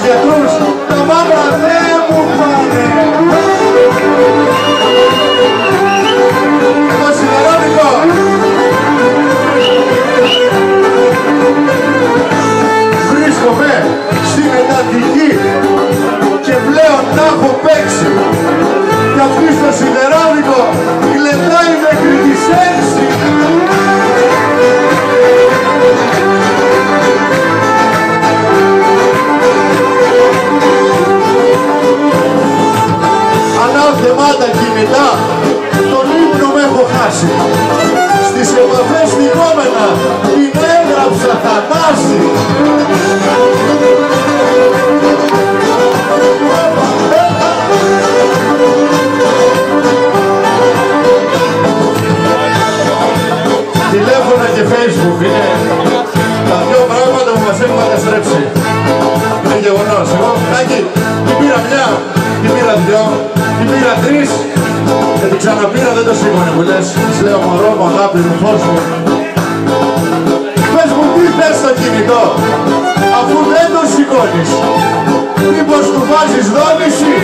γιατρούς, τα μαύρα δεν μου πάνε. Το σιδεράδικο. Βρίσκομαι στη μεταδική και πλέον τα έχω παίξει. Κι αυτή στο σιδεράδικο κλετάει μέχρι τις 6. Ανάθεμάτα κινητά, τον ύπνο με έχω χάσει. Στις επαφές νικόμενα την έγραψα Θανάση. Τηλέφωνα και Facebook είναι τα δυο πράγματα που μας έχουν καταστρέψει. Είναι γεγονός. Εγώ, Τάκη, την πήρα μια, την πήρα δυο, την πήρα τρεις και την ξαναπήρα, δεν το σήκωνε που λες. Της λέω μωρό μου, αγάπη μου, φως μου. Πες μου τι θες στο κινητό, αφού δεν το σηκώνεις. Μήπως του βάζεις δόνηση.